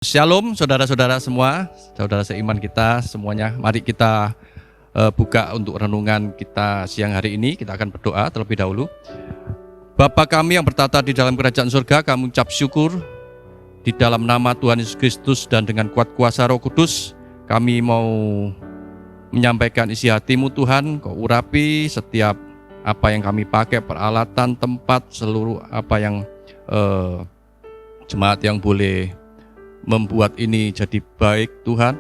Shalom saudara-saudara semua, saudara seiman kita semuanya. Mari kita buka untuk renungan kita siang hari ini. Kita akan berdoa terlebih dahulu. Bapa kami yang bertata di dalam kerajaan surga, kami ucap syukur di dalam nama Tuhan Yesus Kristus dan dengan kuat kuasa Roh Kudus. Kami mau menyampaikan isi hati-Mu Tuhan. Kau urapi setiap apa yang kami pakai, peralatan, tempat, seluruh apa yang jemaat yang boleh membuat ini jadi baik Tuhan.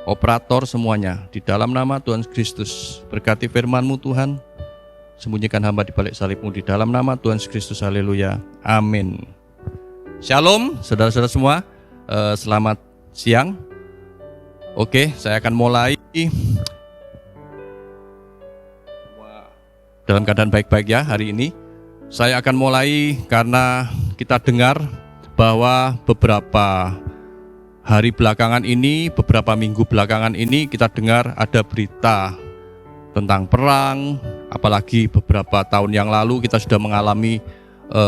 Operator semuanya di dalam nama Tuhan Kristus. Berkati firman-Mu Tuhan. Sembunyikan hamba di balik salib-Mu di dalam nama Tuhan Kristus. Haleluya. Amin. Shalom saudara-saudara semua. Selamat siang. Oke, saya akan mulai dalam keadaan baik-baik ya hari ini. Saya akan mulai karena kita dengar bahwa beberapa hari belakangan ini, beberapa minggu belakangan ini kita dengar ada berita tentang perang, apalagi beberapa tahun yang lalu kita sudah mengalami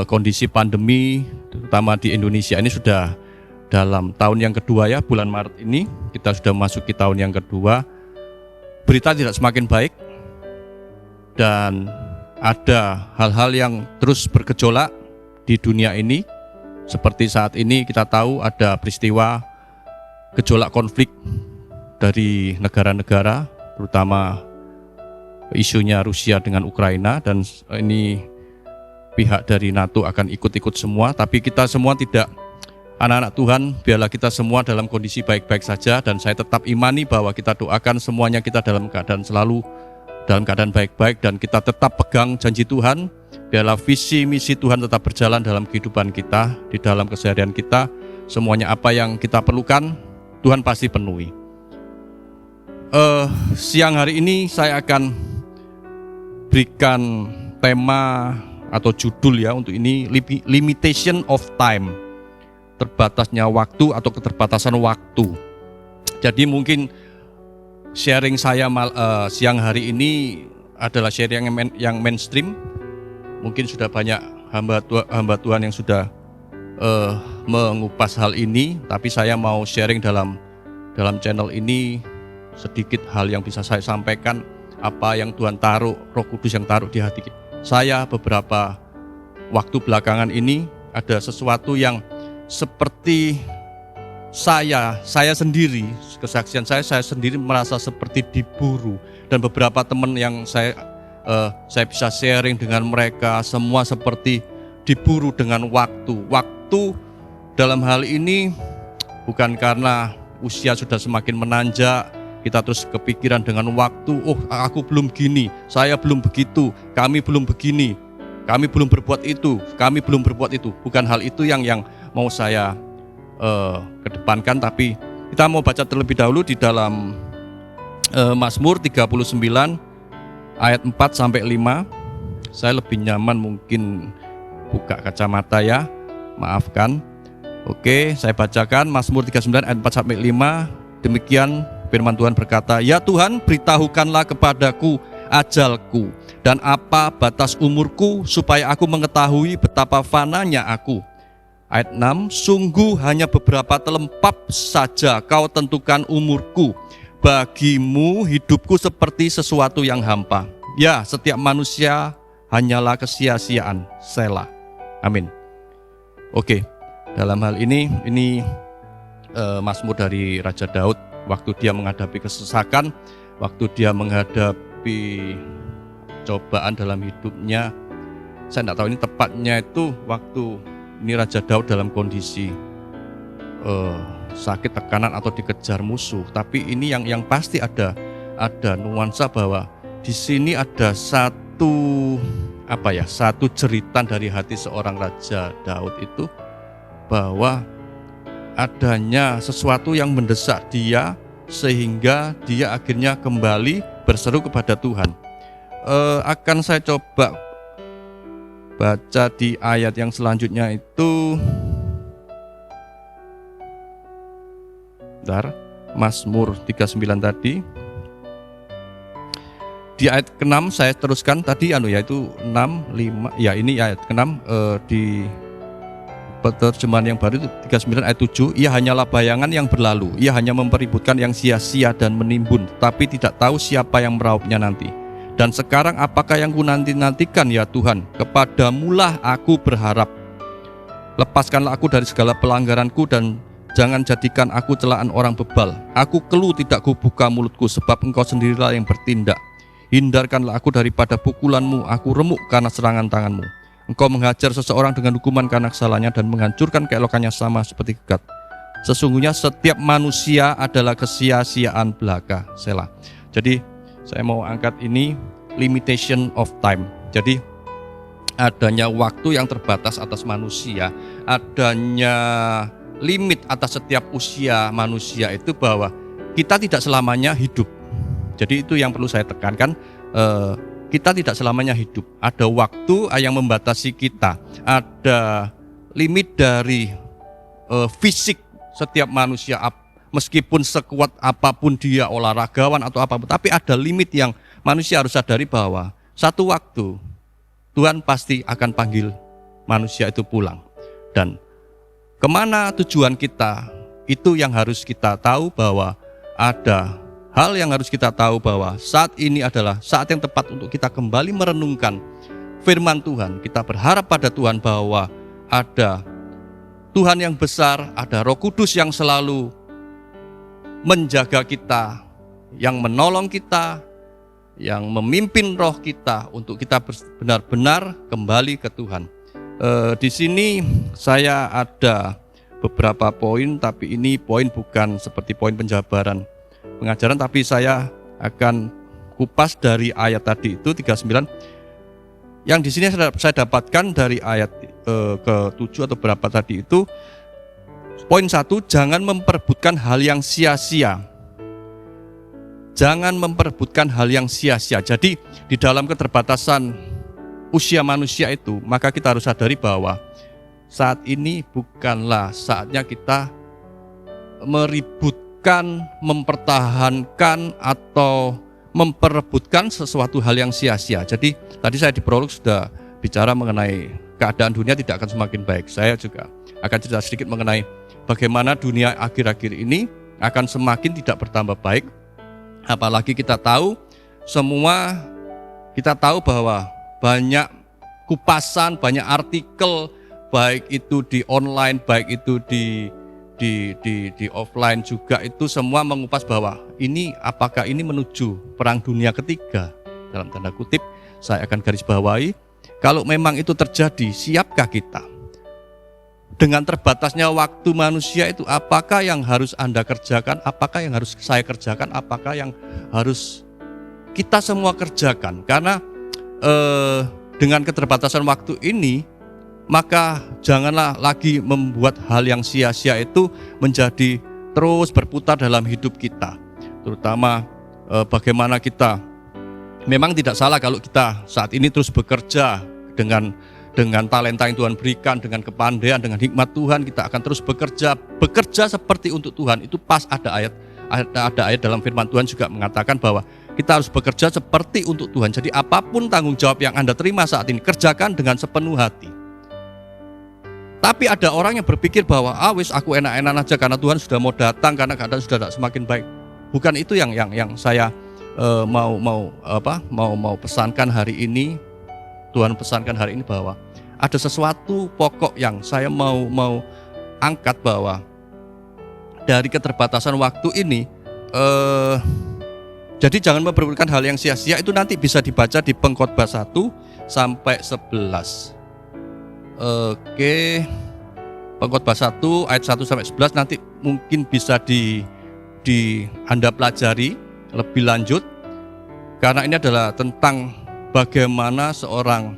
kondisi pandemi, terutama di Indonesia ini sudah dalam tahun yang kedua ya, bulan Maret ini kita sudah memasuki tahun yang kedua. Berita tidak semakin baik dan ada hal-hal yang terus bergejolak di dunia ini. Seperti saat ini kita tahu ada peristiwa gejolak konflik dari negara-negara, terutama isunya Rusia dengan Ukraina, dan ini pihak dari NATO akan ikut-ikut semua. Tapi kita semua tidak, anak-anak Tuhan, biarlah kita semua dalam kondisi baik-baik saja. Dan saya tetap imani bahwa kita doakan semuanya kita dalam keadaan selalu dalam keadaan baik-baik, dan kita tetap pegang janji Tuhan. Biarlah visi misi Tuhan tetap berjalan dalam kehidupan kita, di dalam keseharian kita. Semuanya apa yang kita perlukan, Tuhan pasti penuhi. Siang hari ini saya akan berikan tema atau judul ya untuk ini, limitation of time, terbatasnya waktu atau keterbatasan waktu. Jadi mungkin sharing saya siang hari ini adalah sharing yang mainstream. Mungkin sudah banyak hamba Tuhan yang sudah mengupas hal ini, tapi saya mau sharing dalam channel ini sedikit hal yang bisa saya sampaikan, apa yang Tuhan taruh, Roh Kudus yang taruh di hati saya beberapa waktu belakangan ini. Ada sesuatu yang seperti saya sendiri, kesaksian saya sendiri merasa seperti diburu, dan beberapa teman yang saya bisa sharing dengan mereka, semua seperti diburu dengan waktu. Waktu dalam hal ini bukan karena usia sudah semakin menanjak, kita terus kepikiran dengan waktu, oh aku belum gini, saya belum begitu, kami belum begini, kami belum berbuat itu, kami belum berbuat itu. Bukan hal itu yang mau saya kedepankan, tapi kita mau baca terlebih dahulu di dalam Mazmur 39 ayat 4-5. Saya lebih nyaman mungkin buka kacamata ya, maafkan. Oke, saya bacakan Mazmur 39 ayat 4-5. Demikian firman Tuhan berkata, "Ya Tuhan, beritahukanlah kepadaku ajalku dan apa batas umurku, supaya aku mengetahui betapa fananya aku." Ayat 6, "Sungguh hanya beberapa telempap saja kau tentukan umurku. Bagimu hidupku seperti sesuatu yang hampa. Ya, setiap manusia hanyalah kesia-siaan." Selah. Amin. Oke, dalam hal ini Mazmur dari Raja Daud waktu dia menghadapi kesesakan, waktu dia menghadapi cobaan dalam hidupnya. Saya tidak tahu ini tepatnya itu waktu ini Raja Daud dalam kondisi sakit, tekanan atau dikejar musuh. Tapi ini yang pasti ada nuansa bahwa di sini ada satu jeritan dari hati seorang Raja Daud itu, bahwa adanya sesuatu yang mendesak dia sehingga dia akhirnya kembali berseru kepada Tuhan. Akan saya coba baca di ayat yang selanjutnya itu. Mazmur 39 tadi. Di ayat ke-6 saya teruskan tadi yaitu 6, 5. Ya, ini ayat ke-6 di Terjemahan yang baru itu 39 ayat 7, ia hanyalah bayangan yang berlalu, ia hanya mempeributkan yang sia-sia dan menimbun, tapi tidak tahu siapa yang merauapnya nanti. Dan sekarang apakah yang ku nanti-nantikan ya Tuhan? Kepadamulah aku berharap. Lepaskanlah aku dari segala pelanggaranku dan jangan jadikan aku celaan orang bebal. Aku keluh tidak kubuka mulutku, sebab Engkau sendirilah yang bertindak. Hindarkanlah aku daripada pukulanmu, aku remuk karena serangan tanganmu. Engkau menghajar seseorang dengan hukuman karena kesalahannya dan menghancurkan keelokannya sama seperti gegat. Sesungguhnya setiap manusia adalah kesia-siaan belaka. Selah. Jadi saya mau angkat ini limitation of time. Jadi adanya waktu yang terbatas atas manusia, adanya limit atas setiap usia manusia itu bahwa kita tidak selamanya hidup. Jadi itu yang perlu saya tekankan. Kita tidak selamanya hidup. Ada waktu yang membatasi kita. Ada limit dari fisik setiap manusia. Meskipun sekuat apapun dia olahragawan atau apapun, tapi ada limit yang manusia harus sadari bahwa satu waktu Tuhan pasti akan panggil manusia itu pulang. Dan kemana tujuan kita, itu yang harus kita tahu, bahwa ada hal yang harus kita tahu bahwa saat ini adalah saat yang tepat untuk kita kembali merenungkan firman Tuhan. Kita berharap pada Tuhan bahwa ada Tuhan yang besar, ada Roh Kudus yang selalu menjaga kita, yang menolong kita, yang memimpin roh kita untuk kita benar-benar kembali ke Tuhan. Di sini saya ada beberapa poin, tapi ini poin bukan seperti poin penjabaran pengajaran, tapi saya akan kupas dari ayat tadi itu 39 yang di sini saya dapatkan dari ayat ke-7 atau berapa tadi itu. Poin 1, jangan memperebutkan hal yang sia-sia. Jangan memperebutkan hal yang sia-sia. Jadi di dalam keterbatasan usia manusia itu, maka kita harus sadari bahwa saat ini bukanlah saatnya kita meributkan, mempertahankan atau memperebutkan sesuatu hal yang sia-sia. Jadi tadi saya di prolog sudah bicara mengenai keadaan dunia tidak akan semakin baik. Saya juga akan cerita sedikit mengenai bagaimana dunia akhir-akhir ini akan semakin tidak bertambah baik. Apalagi kita tahu bahwa banyak kupasan, banyak artikel, baik itu di online, baik itu di offline juga, itu semua mengupas bahwa ini apakah ini menuju perang dunia ketiga, dalam tanda kutip. Saya akan garis bawahi, kalau memang itu terjadi, siapkah kita? Dengan terbatasnya waktu manusia itu, apakah yang harus Anda kerjakan, apakah yang harus saya kerjakan, apakah yang harus kita semua kerjakan? Karena dengan keterbatasan waktu ini, maka janganlah lagi membuat hal yang sia-sia itu menjadi terus berputar dalam hidup kita. Terutama bagaimana kita, memang tidak salah kalau kita saat ini terus bekerja dengan talenta yang Tuhan berikan, dengan kepandaian, dengan hikmat Tuhan, kita akan terus bekerja seperti untuk Tuhan. Itu pas ada ayat dalam firman Tuhan juga mengatakan bahwa kita harus bekerja seperti untuk Tuhan. Jadi apapun tanggung jawab yang Anda terima saat ini, kerjakan dengan sepenuh hati. Tapi ada orang yang berpikir bahwa aku enak-enak aja karena Tuhan sudah mau datang, karena keadaan sudah semakin baik. Bukan itu yang saya mau pesankan hari ini. Tuhan pesankan hari ini bahwa ada sesuatu pokok yang saya mau angkat, bahwa dari keterbatasan waktu ini, jadi jangan memperbuatkan hal yang sia-sia. Itu nanti bisa dibaca di Pengkhotbah 1 sampai 11. Oke, Pengkhotbah 1 ayat 1 sampai 11 nanti mungkin bisa di Anda pelajari lebih lanjut, karena ini adalah tentang bagaimana seorang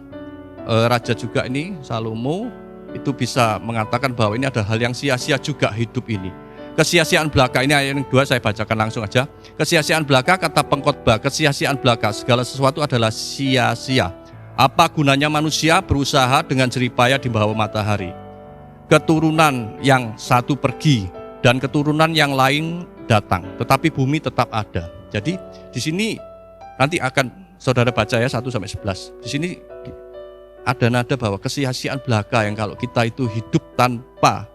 raja juga ini, Salomo, itu bisa mengatakan bahwa ini ada hal yang sia-sia juga hidup ini. Kesia-siaan belaka, ini ayat yang 2 saya bacakan langsung aja. Kesia-siaan belaka, kata Pengkhotbah, kesia-siaan belaka, segala sesuatu adalah sia-sia. Apa gunanya manusia berusaha dengan jeripaya di bawah matahari? Keturunan yang satu pergi dan keturunan yang lain datang, tetapi bumi tetap ada. Jadi di sini nanti akan saudara baca ya 1 sampai 11. Di sini ada nada bahwa kesia-siaan belaka yang kalau kita itu hidup tanpa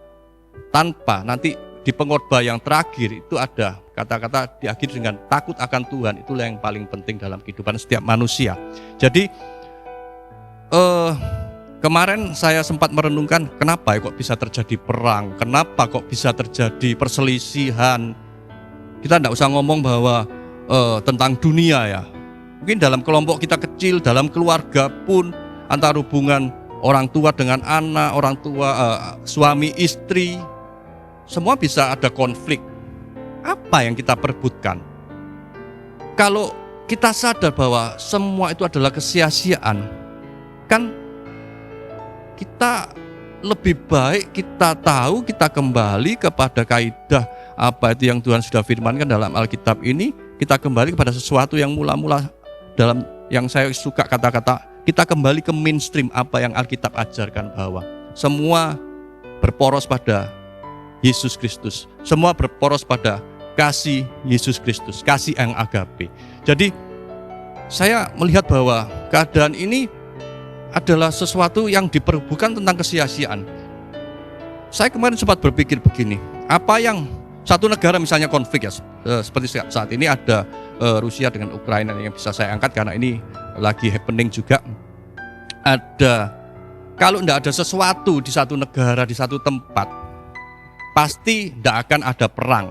nanti di pengkhotbah yang terakhir itu ada kata-kata diakhiri dengan takut akan Tuhan. Itulah yang paling penting dalam kehidupan setiap manusia. Jadi kemarin saya sempat merenungkan kenapa kok bisa terjadi perang, kenapa kok bisa terjadi perselisihan. Kita tidak usah ngomong bahwa tentang dunia ya. Mungkin dalam kelompok kita kecil, dalam keluarga pun antara hubungan orang tua dengan anak, orang tua suami istri, semua bisa ada konflik. Apa yang kita perebutkan? Kalau kita sadar bahwa semua itu adalah kesia-siaan, kan kita lebih baik kita tahu, kita kembali kepada kaidah apa itu yang Tuhan sudah firmankan dalam Alkitab ini. Kita kembali kepada sesuatu yang mula-mula dalam yang saya suka kata-kata, kita kembali ke mainstream apa yang Alkitab ajarkan, bahwa semua berporos pada Yesus Kristus. Semua berporos pada kasih Yesus Kristus, kasih yang agape. Jadi saya melihat bahwa keadaan ini adalah sesuatu yang diperebutkan tentang kesia-siaan. Saya kemarin sempat berpikir begini, apa yang satu negara misalnya konflik ya, seperti saat ini ada Rusia dengan Ukraina yang bisa saya angkat karena ini lagi happening juga. Kalau tidak ada sesuatu di satu negara, di satu tempat, pasti tidak akan ada perang,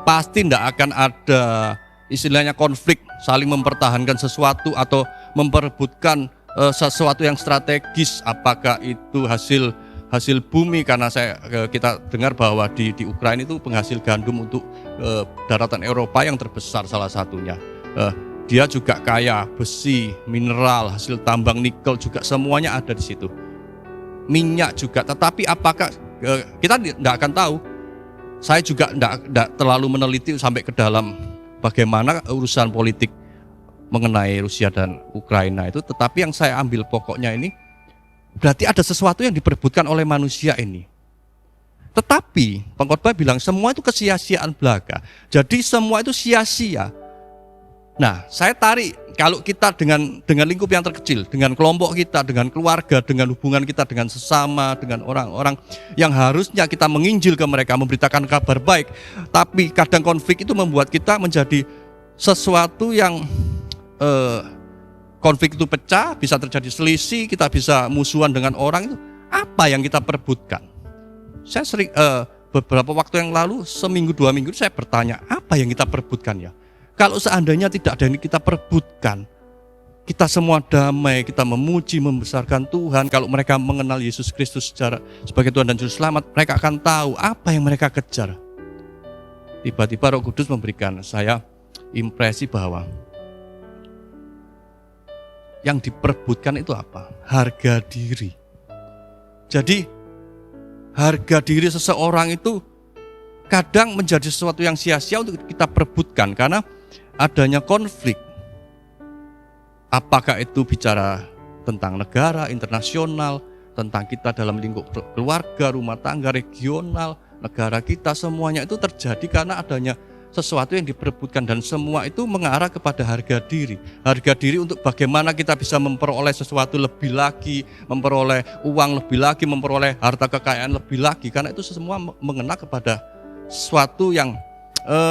pasti tidak akan ada istilahnya konflik, saling mempertahankan sesuatu atau memperebutkan sesuatu yang strategis, apakah itu hasil bumi, karena kita dengar bahwa di Ukraina itu penghasil gandum untuk daratan Eropa yang terbesar salah satunya. Dia juga kaya besi, mineral, hasil tambang nikel juga semuanya ada di situ. Minyak juga, tetapi apakah kita tidak akan tahu. Saya juga tidak terlalu meneliti sampai ke dalam bagaimana urusan politik mengenai Rusia dan Ukraina itu, tetapi yang saya ambil pokoknya ini berarti ada sesuatu yang diperebutkan oleh manusia ini. Tetapi pengkhotbah bilang semua itu kesia-siaan belaka. Jadi semua itu sia-sia. Nah, saya tarik kalau kita dengan lingkup yang terkecil, dengan kelompok kita, dengan keluarga, dengan hubungan kita dengan sesama, dengan orang-orang yang harusnya kita menginjil ke mereka, memberitakan kabar baik, tapi kadang konflik itu membuat kita menjadi sesuatu yang konflik itu pecah, bisa terjadi selisih, kita bisa musuhan dengan orang itu. Apa yang kita perebutkan? Saya sering beberapa waktu yang lalu, seminggu 2 minggu saya bertanya, apa yang kita perebutkan ya? Kalau seandainya tidak ada yang kita perebutkan, kita semua damai, kita memuji, membesarkan Tuhan. Kalau mereka mengenal Yesus Kristus sebagai Tuhan dan Juru Selamat, mereka akan tahu apa yang mereka kejar. Tiba-tiba Roh Kudus memberikan saya impresi bahwa yang diperebutkan itu apa? Harga diri. Jadi harga diri seseorang itu kadang menjadi sesuatu yang sia-sia untuk kita perebutkan karena adanya konflik. Apakah itu bicara tentang negara, internasional, tentang kita dalam lingkup keluarga, rumah tangga, regional, negara kita, semuanya itu terjadi karena adanya sesuatu yang diperebutkan, dan semua itu mengarah kepada harga diri. Harga diri untuk bagaimana kita bisa memperoleh sesuatu lebih lagi, memperoleh uang lebih lagi, memperoleh harta kekayaan lebih lagi. Karena itu semua mengena kepada sesuatu yang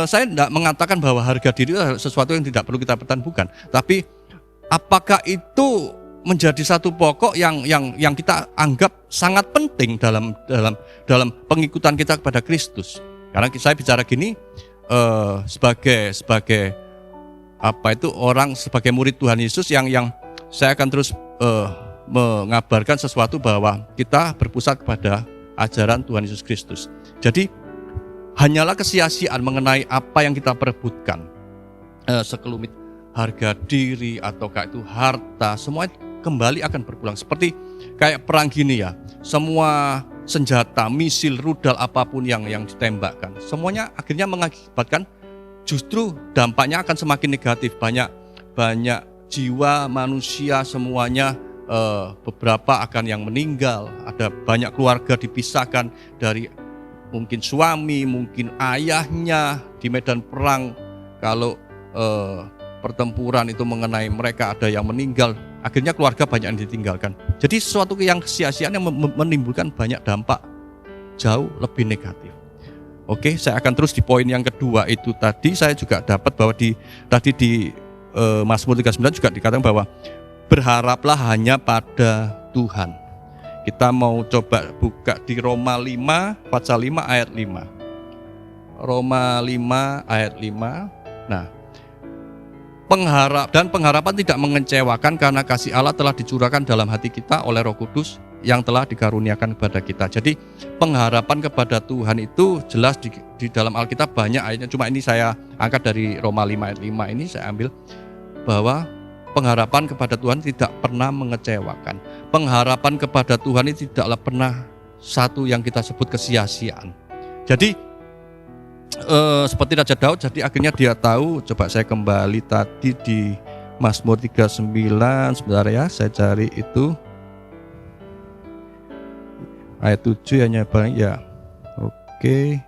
saya tidak mengatakan bahwa harga diri itu sesuatu yang tidak perlu kita pertahankan, tapi apakah itu menjadi satu pokok yang kita anggap sangat penting dalam pengikutan kita kepada Kristus. Karena saya bicara gini sebagai orang, sebagai murid Tuhan Yesus yang saya akan terus mengabarkan sesuatu bahwa kita berpusat kepada ajaran Tuhan Yesus Kristus. Jadi hanyalah kesia-siaan mengenai apa yang kita perebutkan, sekelumit harga diri ataukah itu harta, semua kembali akan berpulang. Seperti kayak perang gini ya, semua senjata, misil, rudal, apapun yang ditembakkan, semuanya akhirnya mengakibatkan justru dampaknya akan semakin negatif. Banyak jiwa manusia semuanya, beberapa akan yang meninggal, ada banyak keluarga dipisahkan dari mungkin suami, mungkin ayahnya di medan perang. Kalau pertempuran itu mengenai mereka, ada yang meninggal, Akhirnya keluarga banyak yang ditinggalkan. Jadi sesuatu yang sia-siaan yang menimbulkan banyak dampak jauh lebih negatif. Oke, saya akan terus di poin yang kedua itu tadi. Saya juga dapat bahwa di Mazmur 39 juga dikatakan bahwa berharaplah hanya pada Tuhan. Kita mau coba buka di Roma 5 pasal 5 ayat 5. Roma 5 ayat 5. Nah, pengharapan tidak mengecewakan karena kasih Allah telah dicurahkan dalam hati kita oleh Roh Kudus yang telah dikaruniakan kepada kita. Jadi pengharapan kepada Tuhan itu jelas di dalam Alkitab banyak ayatnya. Cuma ini saya angkat dari Roma 5 ayat 5 ini saya ambil bahwa pengharapan kepada Tuhan tidak pernah mengecewakan. Pengharapan kepada Tuhan ini tidaklah pernah satu yang kita sebut kesia-siaan. Jadi seperti Raja Daud, jadi akhirnya dia tahu. Coba saya kembali tadi di Mazmur 39, sebentar ya, saya cari itu ayat 7 hanya ya. Oke.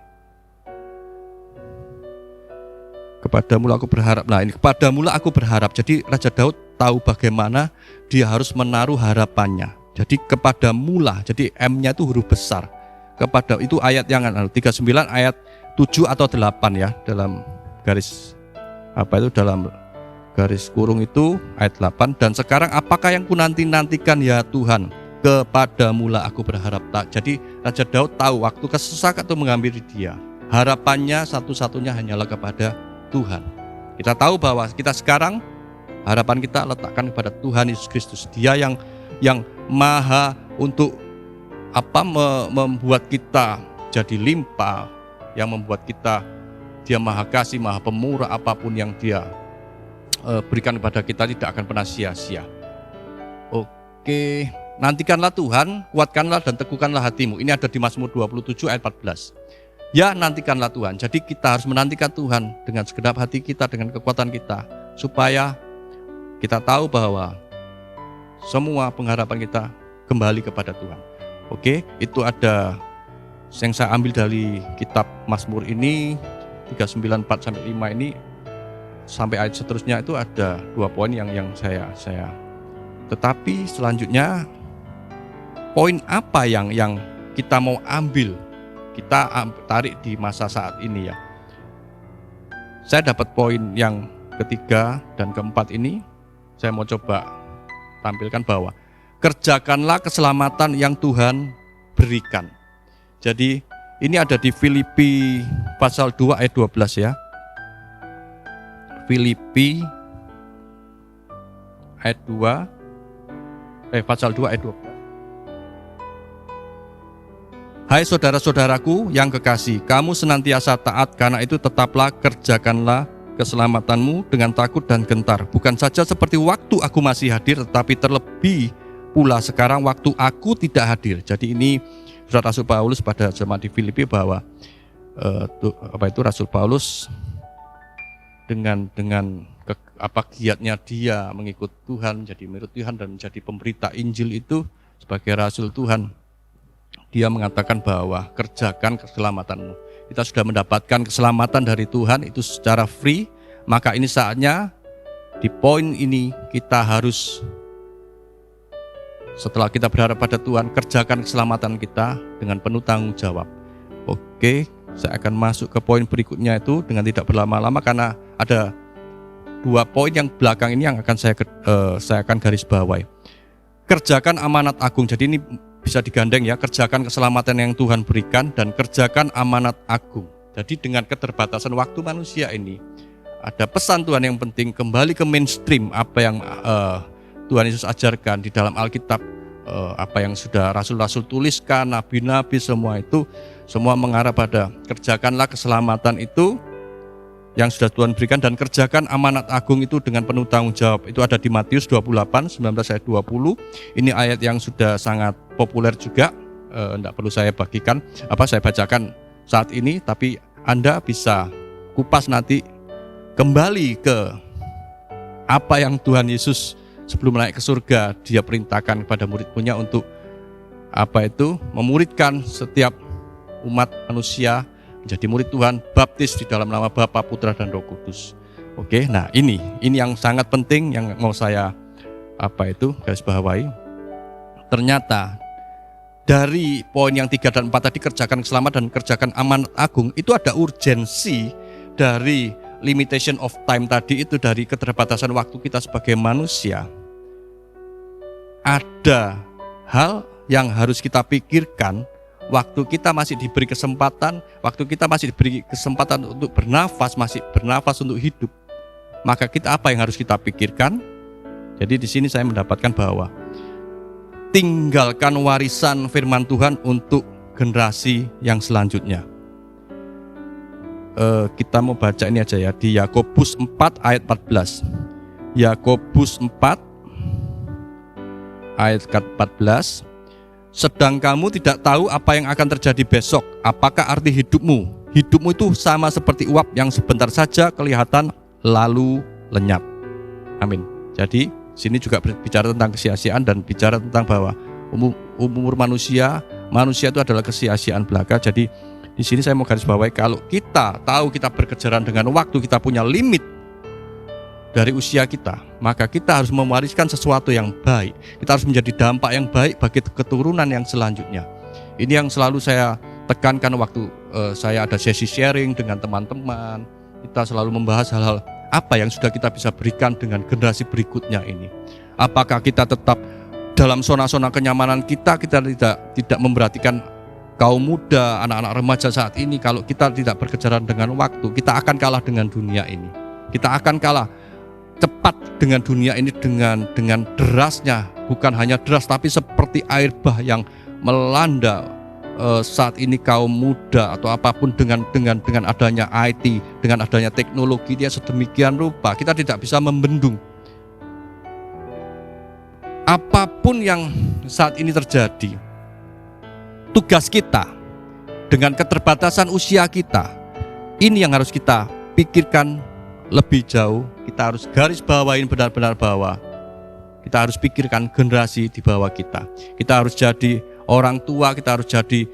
Kepadamu aku berharap. Nah, ini kepadamu aku berharap. Jadi Raja Daud tahu bagaimana dia harus menaruh harapannya. Jadi kepadamu lah. Jadi M-nya itu huruf besar. Kepada itu ayat yang 39 ayat 7 atau 8 ya, dalam garis dalam garis kurung itu ayat 8. Dan sekarang apakah yang ku nantikan ya Tuhan, kepadamulah aku berharap. Jadi Raja Daud tahu waktu kesesakan itu menghampiri dia, harapannya satu-satunya hanyalah kepada Tuhan. Kita tahu bahwa kita sekarang harapan kita letakkan kepada Tuhan Yesus Kristus. Dia yang maha untuk membuat kita jadi limpah, yang membuat dia maha kasih, maha pemurah. Apapun yang dia berikan kepada kita tidak akan pernah sia-sia. Oke, nantikanlah Tuhan, kuatkanlah dan teguhkanlah hatimu. Ini ada di Mazmur 27 ayat 14. Ya, nantikanlah Tuhan. Jadi kita harus menantikan Tuhan dengan segenap hati kita, dengan kekuatan kita, supaya kita tahu bahwa semua pengharapan kita kembali kepada Tuhan. Oke, itu ada yang saya ambil dari kitab Mazmur ini 394 sampai 5 ini sampai ayat seterusnya itu ada 2 poin yang saya. Tetapi selanjutnya poin apa yang kita mau ambil, kita tarik di masa saat ini ya. Saya dapat poin yang ketiga dan keempat ini. Saya mau coba tampilkan bahwa kerjakanlah keselamatan yang Tuhan berikan. Jadi ini ada di Filipi pasal 2 ayat 12 ya. Filipi ayat 2 pasal 2 ayat 12. Hai saudara-saudaraku yang kekasih, kamu senantiasa taat, karena itu tetaplah kerjakanlah keselamatanmu dengan takut dan gentar. Bukan saja seperti waktu aku masih hadir, tetapi terlebih pula sekarang waktu aku tidak hadir. Jadi ini surat Rasul Paulus pada jemaat di Filipi bahwa Rasul Paulus dengan giatnya dia mengikut Tuhan, menjadi murid Tuhan dan menjadi pemberita Injil itu sebagai Rasul Tuhan. Dia mengatakan bahwa kerjakan keselamatanmu. Kita sudah mendapatkan keselamatan dari Tuhan itu secara free, maka ini saatnya di poin ini kita harus, setelah kita berharap pada Tuhan, kerjakan keselamatan kita dengan penuh tanggung jawab. Oke, saya akan masuk ke poin berikutnya itu dengan tidak berlama-lama karena ada 2 poin yang belakang ini yang akan saya akan garis bawahi. Kerjakan amanat agung. Jadi ini bisa digandeng ya, kerjakan keselamatan yang Tuhan berikan dan kerjakan amanat agung. Jadi dengan keterbatasan waktu manusia ini, ada pesan Tuhan yang penting kembali ke mainstream apa yang Tuhan Yesus ajarkan di dalam Alkitab, apa yang sudah rasul-rasul tuliskan, nabi-nabi, semua itu semua mengarah pada kerjakanlah keselamatan itu yang sudah Tuhan berikan dan kerjakan amanat agung itu dengan penuh tanggung jawab. Itu ada di Matius 28 19 ayat 20. Ini ayat yang sudah sangat populer juga, tidak perlu saya bacakan saat ini, tapi Anda bisa kupas nanti kembali ke apa yang Tuhan Yesus sebelum naik ke surga dia perintahkan kepada murid-muridnya untuk memuridkan setiap umat manusia menjadi murid Tuhan, baptis di dalam nama Bapa, Putra dan Roh Kudus. Oke, nah ini yang sangat penting yang mau saya garis bawahi. Ternyata dari poin yang 3 dan 4 tadi, kerjakan keselamatan dan kerjakan amanat agung, itu ada urgensi dari limitation of time tadi itu, dari keterbatasan waktu kita sebagai manusia. Ada hal yang harus kita pikirkan waktu kita masih diberi kesempatan, waktu kita masih diberi kesempatan untuk bernafas, masih bernafas untuk hidup. Maka kita apa yang harus kita pikirkan? Jadi di sini saya mendapatkan bahwa tinggalkan warisan firman Tuhan untuk generasi yang selanjutnya. Kita mau baca ini aja ya, di Yakobus 4 ayat 14. Yakobus 4 ayat 14. Sedang kamu tidak tahu apa yang akan terjadi besok. Apakah arti hidupmu? Hidupmu itu sama seperti uap yang sebentar saja kelihatan lalu lenyap. Amin. Jadi sini juga berbicara tentang kesia-siaan dan bicara tentang bahwa umur manusia itu adalah kesia-siaan belaka. Jadi di sini saya mau garis bawahi, kalau kita tahu kita berkejaran dengan waktu, kita punya limit dari usia kita, maka kita harus mewariskan sesuatu yang baik. Kita harus menjadi dampak yang baik bagi keturunan yang selanjutnya. Ini yang selalu saya tekankan waktu saya ada sesi sharing dengan teman-teman. Kita selalu membahas hal-hal apa yang sudah kita bisa berikan dengan generasi berikutnya ini. Apakah kita tetap dalam zona-zona kenyamanan kita tidak memperhatikan kaum muda, anak-anak remaja saat ini. Kalau kita tidak berkejaran dengan waktu, kita akan kalah dengan dunia ini. Kita akan kalah cepat dengan dunia ini, dengan derasnya, bukan hanya deras tapi seperti air bah yang melanda saat ini kaum muda atau apapun, dengan adanya IT, dengan adanya teknologi dia sedemikian rupa, kita tidak bisa membendung. Apapun yang saat ini terjadi, tugas kita dengan keterbatasan usia kita, ini yang harus kita pikirkan lebih jauh. Kita harus garis bawahin benar-benar bahwa kita harus pikirkan generasi di bawah kita. Kita harus jadi orang tua, kita harus jadi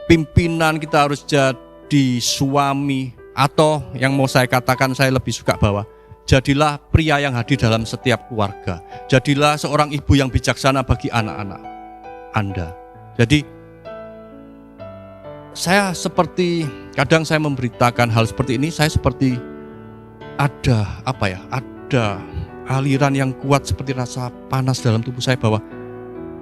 pimpinan, kita harus jadi suami, atau yang mau saya katakan, saya lebih suka bahwa jadilah pria yang hadir dalam setiap keluarga. Jadilah seorang ibu yang bijaksana bagi anak-anak Anda. Jadi saya seperti, kadang saya memberitakan hal seperti ini, saya seperti ada aliran yang kuat seperti rasa panas dalam tubuh saya bahwa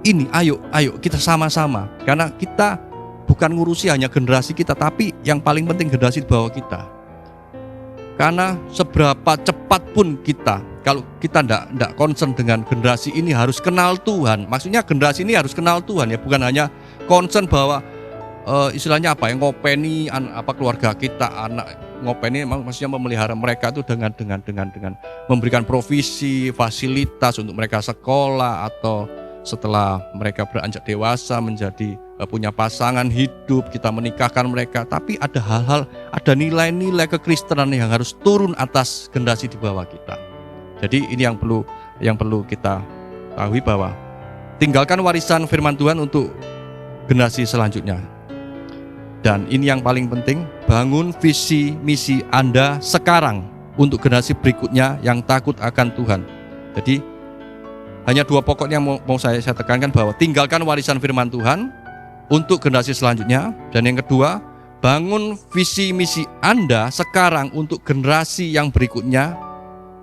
ini ayo kita sama-sama, karena kita bukan ngurusi hanya generasi kita, tapi yang paling penting generasi di bawah kita. Karena seberapa cepat pun kita, kalau kita tidak concern dengan generasi ini, harus kenal Tuhan. Maksudnya generasi ini harus kenal Tuhan ya, bukan hanya concern bahwa istilahnya yang ngopeni keluarga kita, anak ngopeni, maksudnya memelihara mereka itu dengan memberikan provisi, fasilitas untuk mereka sekolah, atau setelah mereka beranjak dewasa menjadi punya pasangan hidup, kita menikahkan mereka. Tapi ada hal-hal, ada nilai-nilai kekristenan yang harus turun atas generasi di bawah kita. Jadi ini yang perlu kita tahu, bahwa tinggalkan warisan firman Tuhan untuk generasi selanjutnya. Dan ini yang paling penting, bangun visi misi Anda sekarang untuk generasi berikutnya yang takut akan Tuhan. Jadi hanya 2 pokok yang mau saya tekankan, bahwa tinggalkan warisan firman Tuhan untuk generasi selanjutnya. Dan yang kedua, bangun visi misi Anda sekarang untuk generasi yang berikutnya,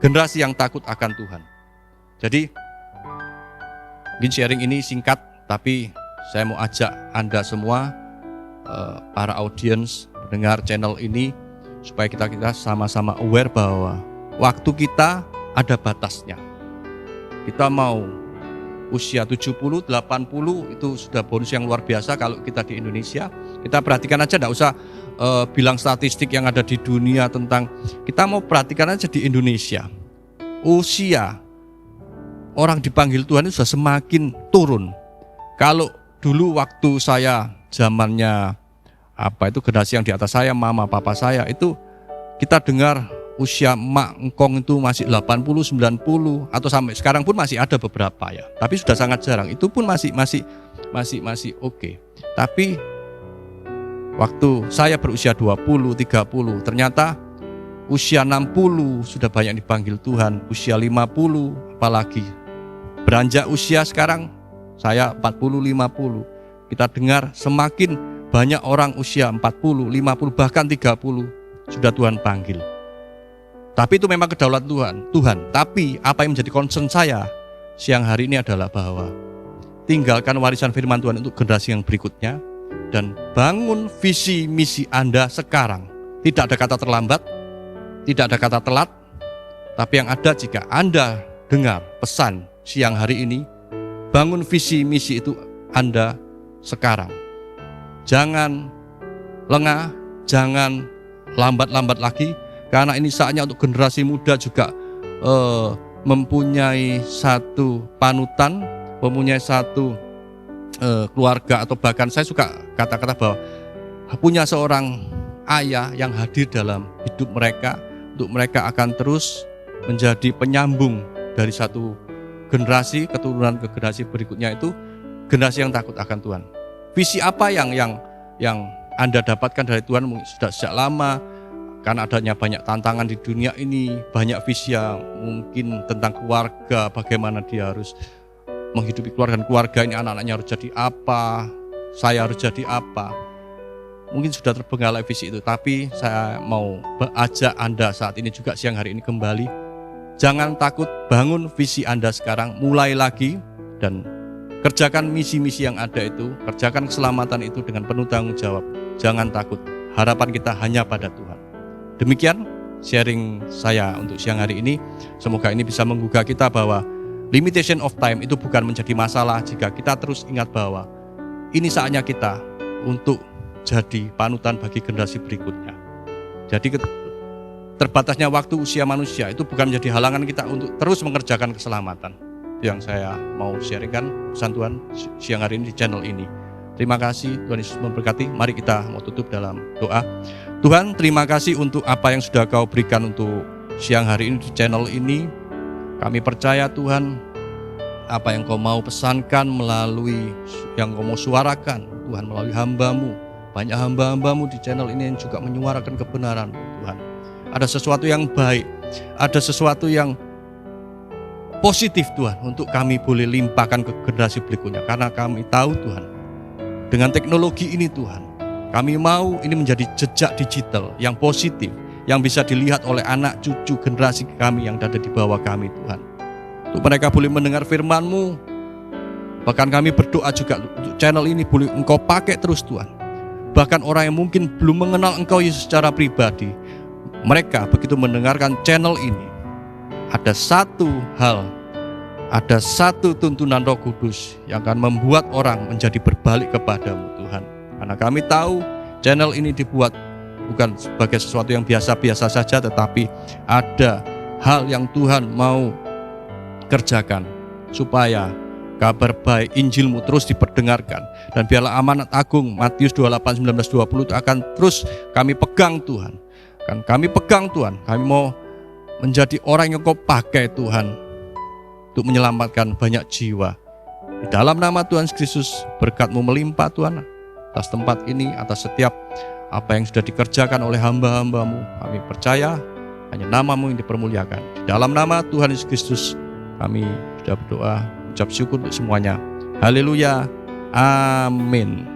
generasi yang takut akan Tuhan. Jadi mungkin sharing ini singkat, tapi saya mau ajak Anda semua, para audiens mendengar channel ini, supaya kita sama-sama aware bahwa waktu kita ada batasnya. Kita mau usia 70, 80 itu sudah bonus yang luar biasa kalau kita di Indonesia. Kita perhatikan aja, tidak usah bilang statistik yang ada di dunia tentang, kita mau perhatikan aja di Indonesia. Usia orang dipanggil Tuhan itu sudah semakin turun. Kalau dulu waktu saya zamannya generasi yang di atas saya, mama papa saya, itu kita dengar usia emak engkong itu masih 80, 90, atau sampai sekarang pun masih ada beberapa ya. Tapi sudah sangat jarang. Itu pun masih oke. Tapi waktu saya berusia 20, 30, ternyata usia 60 sudah banyak dipanggil Tuhan, usia 50 apalagi beranjak usia sekarang, saya 40-50, kita dengar semakin banyak orang usia 40, 50, bahkan 30 sudah Tuhan panggil. Tapi itu memang kedaulatan Tuhan. Tapi apa yang menjadi concern saya siang hari ini adalah bahwa tinggalkan warisan firman Tuhan untuk generasi yang berikutnya dan bangun visi misi Anda sekarang. Tidak ada kata terlambat, tidak ada kata telat, tapi yang ada jika Anda dengar pesan siang hari ini, bangun visi misi itu Anda sekarang. Jangan lengah, jangan lambat-lambat lagi, karena ini saatnya untuk generasi muda juga mempunyai satu panutan, mempunyai satu keluarga, atau bahkan saya suka kata-kata bahwa punya seorang ayah yang hadir dalam hidup mereka, untuk mereka akan terus menjadi penyambung dari satu generasi keturunan ke generasi berikutnya, itu generasi yang takut akan Tuhan. Visi apa yang Anda dapatkan dari Tuhan sudah sejak lama, karena adanya banyak tantangan di dunia ini, banyak visi yang mungkin tentang keluarga, bagaimana dia harus menghidupi keluarga ini, anak-anaknya harus jadi apa, saya harus jadi apa. Mungkin sudah terbengkalai visi itu, tapi saya mau ajak Anda saat ini juga siang hari ini kembali. Jangan takut, bangun visi Anda sekarang, mulai lagi dan kerjakan misi-misi yang ada itu, kerjakan keselamatan itu dengan penuh tanggung jawab. Jangan takut, harapan kita hanya pada Tuhan. Demikian sharing saya untuk siang hari ini. Semoga ini bisa menggugah kita bahwa limitation of time itu bukan menjadi masalah jika kita terus ingat bahwa ini saatnya kita untuk jadi panutan bagi generasi berikutnya. Jadi terbatasnya waktu usia manusia itu bukan menjadi halangan kita untuk terus mengerjakan keselamatan. Yang saya mau sharingkan pesan Tuhan siang hari ini di channel ini. Terima kasih, Tuhan Yesus memberkati. Mari kita mau tutup dalam doa. Tuhan, terima kasih untuk apa yang sudah Kau berikan untuk siang hari ini di channel ini. Kami percaya Tuhan, apa yang Kau mau pesankan melalui, yang Kau mau suarakan Tuhan melalui hamba-Mu. Banyak hamba-hamba-Mu di channel ini yang juga menyuarakan kebenaran Tuhan. Ada sesuatu yang baik, ada sesuatu yang positif Tuhan, untuk kami boleh limpahkan ke generasi berikutnya. Karena kami tahu Tuhan, dengan teknologi ini Tuhan, kami mau ini menjadi jejak digital yang positif, yang bisa dilihat oleh anak cucu generasi kami yang ada di bawah kami Tuhan. Untuk mereka boleh mendengar firman-Mu. Bahkan kami berdoa juga untuk channel ini boleh Engkau pakai terus Tuhan. Bahkan orang yang mungkin belum mengenal Engkau Yesus secara pribadi, mereka begitu mendengarkan channel ini, ada satu hal, ada satu tuntunan Roh Kudus yang akan membuat orang menjadi berbalik kepadamu Tuhan. Karena kami tahu channel ini dibuat bukan sebagai sesuatu yang biasa-biasa saja, tetapi ada hal yang Tuhan mau kerjakan supaya kabar baik Injil-Mu terus diperdengarkan. Dan biarlah amanat agung Matius 28, 19, 20 itu akan terus kami pegang Tuhan. Kan kami pegang Tuhan, kami mau menjadi orang yang Kau pakai Tuhan untuk menyelamatkan banyak jiwa. Di dalam nama Tuhan Kristus, berkat-Mu melimpah Tuhan atas tempat ini, atas setiap apa yang sudah dikerjakan oleh hamba-hamba-Mu. Kami percaya hanya nama-Mu yang dipermuliakan. Di dalam nama Tuhan Yesus Kristus kami sudah berdoa, ucap syukur untuk semuanya. Haleluya, amin.